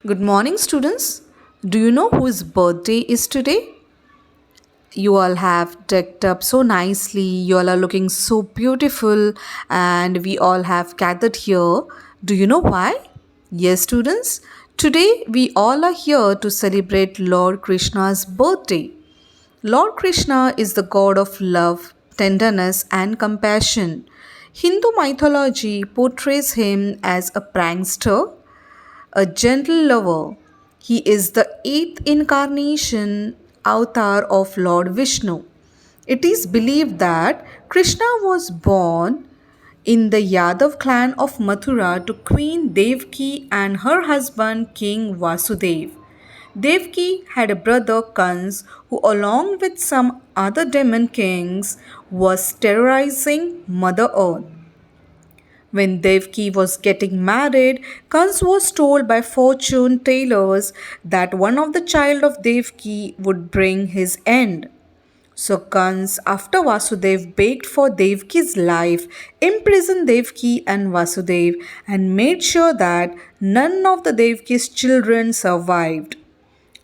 Good morning, students. Do you know whose birthday is today? You all have decked up so nicely. You all are looking so beautiful, and we all have gathered here. Do you know why? Yes, students. Today we all are here to celebrate Lord Krishna's birthday. Lord Krishna is the god of love, tenderness, and compassion. Hindu mythology portrays him as a prankster, a gentle lover. He is the eighth incarnation avatar of Lord Vishnu. It is believed that Krishna was born in the Yadav clan of Mathura to Queen Devki and her husband King Vasudev. Devki had a brother Kans who, along with some other demon kings, was terrorizing Mother Earth. When Devki was getting married, Kans was told by fortune tellers that one of the child of Devki would bring his end. So Kans, after Vasudev begged for Devki's life, imprisoned Devki and Vasudev and made sure that none of the Devki's children survived.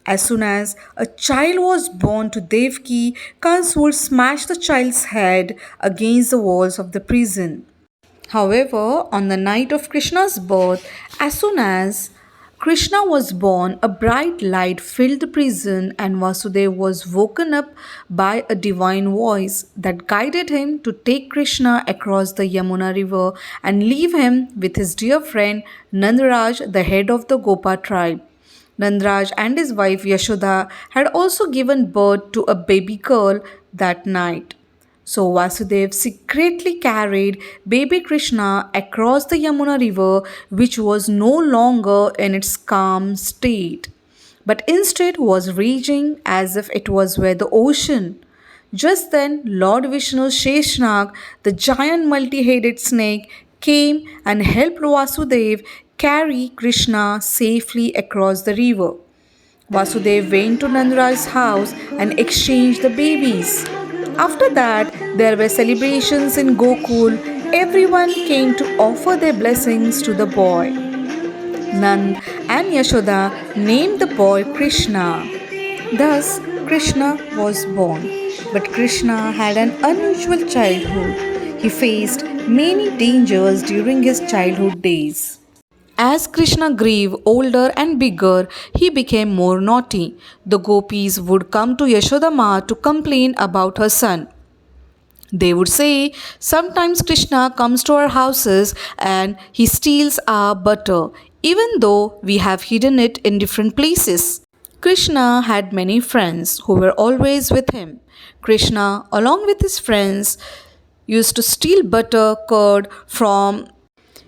As soon as a child was born to Devki, Kans would smash the child's head against the walls of the prison. However, on the night of Krishna's birth, as soon as Krishna was born, a bright light filled the prison, and Vasudeva was woken up by a divine voice that guided him to take Krishna across the Yamuna river and leave him with his dear friend Nandaraj, the head of the Gopa tribe. Nandaraj and his wife Yashoda had also given birth to a baby girl that night. So Vasudev secretly carried baby Krishna across the Yamuna river, which was no longer in its calm state, but instead was raging as if it was where the ocean. Just then, Lord Vishnu's Sheshnag, the giant multi-headed snake, came and helped Vasudev carry Krishna safely across the river. Vasudev went to Nandaraj's house and exchanged the babies. After that, there were celebrations in Gokul. Everyone came to offer their blessings to the boy. Nand and Yashoda named the boy Krishna. Thus, Krishna was born. But Krishna had an unusual childhood. He faced many dangers during his childhood days. As Krishna grew older and bigger, he became more naughty. The gopis would come to Yashoda Ma to complain about her son. They would say, sometimes Krishna comes to our houses and he steals our butter, even though we have hidden it in different places. Krishna had many friends who were always with him. Krishna, along with his friends, used to steal butter, curd from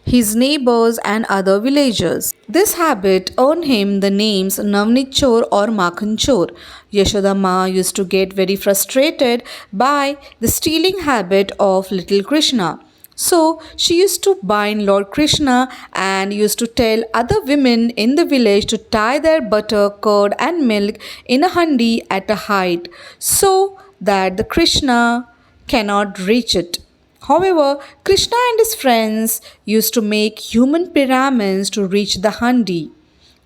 his neighbors and other villagers. This habit earned him the names Navnit Chor or Makhan Chor. Yashoda Ma used to get very frustrated by the stealing habit of little Krishna. So she used to bind Lord Krishna and used to tell other women in the village to tie their butter, curd, and milk in a handi at a height so that the Krishna cannot reach it. However, Krishna and his friends used to make human pyramids to reach the handi.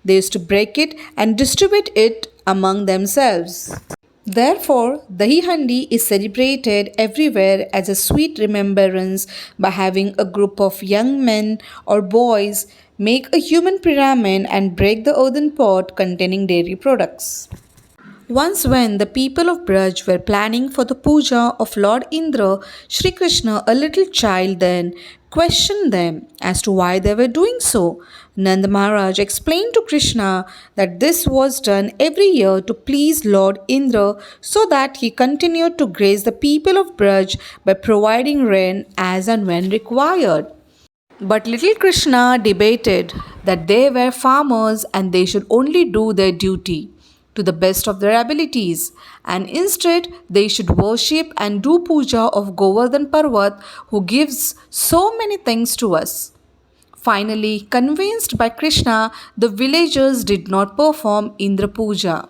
They used to break it and distribute it among themselves. Therefore, Dahi Handi is celebrated everywhere as a sweet remembrance by having a group of young men or boys make a human pyramid and break the earthen pot containing dairy products. Once, when the people of Braj were planning for the puja of Lord Indra, Sri Krishna, a little child then, questioned them as to why they were doing so. Nand Maharaj explained to Krishna that this was done every year to please Lord Indra so that he continued to grace the people of Braj by providing rain as and when required. But little Krishna debated that they were farmers and they should only do their duty to the best of their abilities, and instead they should worship and do puja of Govardhan Parvat, who gives so many things to us. Finally, convinced by Krishna, the villagers did not perform Indra Puja.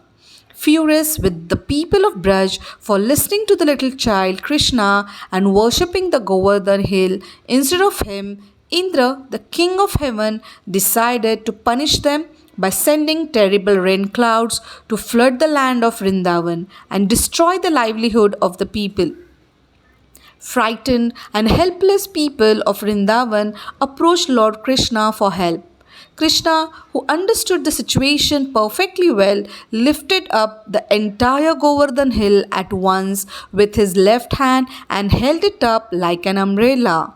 Furious with the people of Braj for listening to the little child Krishna and worshipping the Govardhan hill instead of him, Indra, the king of heaven, decided to punish them by sending terrible rain clouds to flood the land of Vrindavan and destroy the livelihood of the people. Frightened and helpless people of Vrindavan approached Lord Krishna for help. Krishna, who understood the situation perfectly well, lifted up the entire Govardhan hill at once with his left hand and held it up like an umbrella.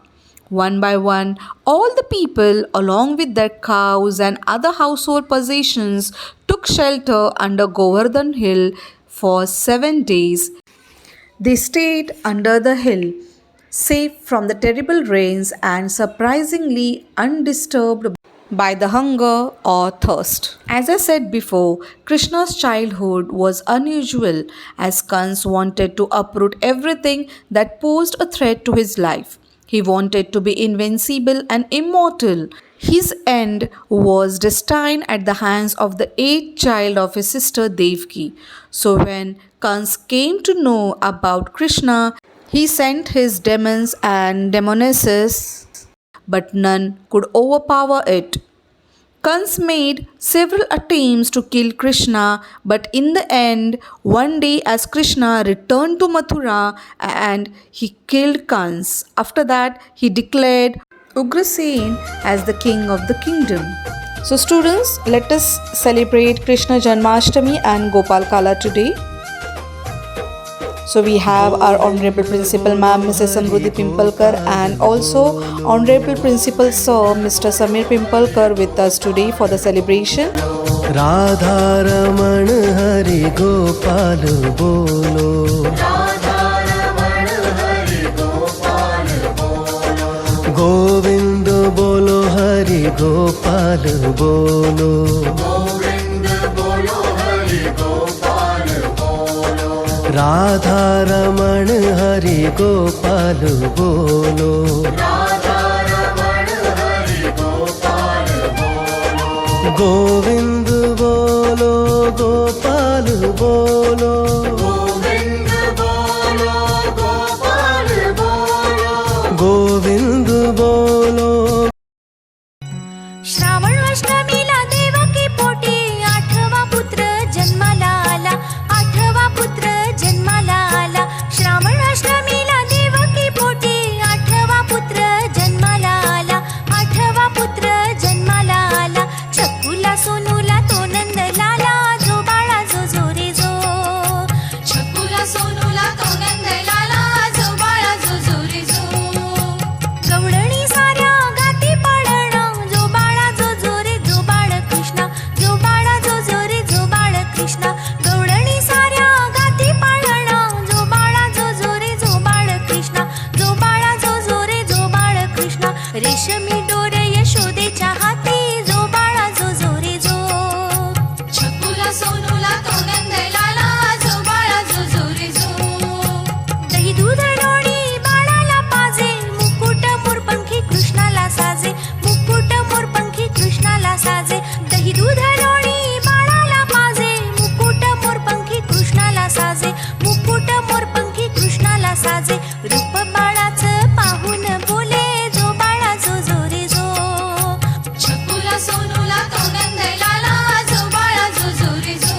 One by one, all the people, along with their cows and other household possessions, took shelter under Govardhan hill for 7 days. They stayed under the hill, safe from the terrible rains and surprisingly undisturbed by the hunger or thirst. As I said before, Krishna's childhood was unusual as Kans wanted to uproot everything that posed a threat to his life. He wanted to be invincible and immortal. His end was destined at the hands of the eighth child of his sister Devki. So when Kans came to know about Krishna, he sent his demons and demonesses, but none could overpower it. Kans made several attempts to kill Krishna, but in the end, one day as Krishna returned to Mathura and he killed Kans. After that, he declared Ugrasen as the king of the kingdom. So students, let us celebrate Krishna Janmashtami and Gopal Kala today. So we have our Honorable Principal Ma'am Mrs. Samruddhi Pimpalkar and also Honorable Principal Sir Mr. Samir Pimpalkar with us today for the celebration. Radha Raman Hari Gopal Bolo, Govind Bolo Hari Gopal Bolo, Radha Raman Hari Gopal Bolo, Govind Bolo Gopal Bolo, Govind Bolo. Shravan अष्टमीला Devaki पोटी आठवा पुत्र जन्माला आला, आठवा पुत्र जन्माला आला. श्रावण अष्टमीला देवकी पोटी आठवा पुत्र जन्माला आला, आठवा पुत्र जन्माला आला. छकुला सोनूला तो नंद लाला, जो बाळा जो जो रे जो. छकुला सोनूला तो नंद लाला, जो बाळा जो जो रे जो. गवळणी साऱ्या गाती पाळणं, जो बाळा जो जो रे जो बाळ कृष्णा, जो बाळा जो जो रे जो बाळ कृष्णा. गवळणी साऱ्या गाती पाळणं, जो बाळा जो जो रे जो बाळ कृष्णा, जो बाळा जो जो रे जो बाळ कृष्णा. रेशमी डोर यशोदेच्या हाती, जो बाळा जो जो रे जो. छकुला सोनूला तो नंद लाला, जो बाळा जो जो रे जो. दही दूध लोणी बाळाला पाजे, मुकुट मोरपंखी कृष्णाला साजे, मुकुट मोरपंखी कृष्णाला साजे. दही दूध लोणी बाळाला पाजे, मुकुट मोरपंखी कृष्णाला साजे, मुकुट मोरपंखी कृष्णाला साजे. रूप बाळाचं पाहून बोले, जो बाळा जो जो रे जो. छकुला सोनूला तो नंद लाला, जो बाळा जो जो रे जो.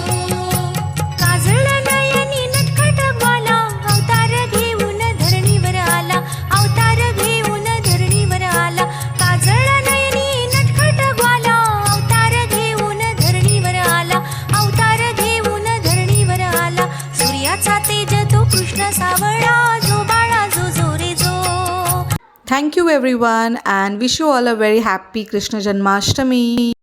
काजळ नयनी नटखट ग्वाला, अवतार घेऊन धरणीवर आला, अवतार घेऊन धरणीवर आला. काजळ नयनी नटखट ग्वाला, अवतार घेऊन धरणीवर आला, अवतार घेऊन धरणीवर आला. सूर्याचा तेज तो कृष्ण सावळा, जो बाळा जो जो रे जो. Thank you everyone and wish you all a very happy Krishna Janmashtami.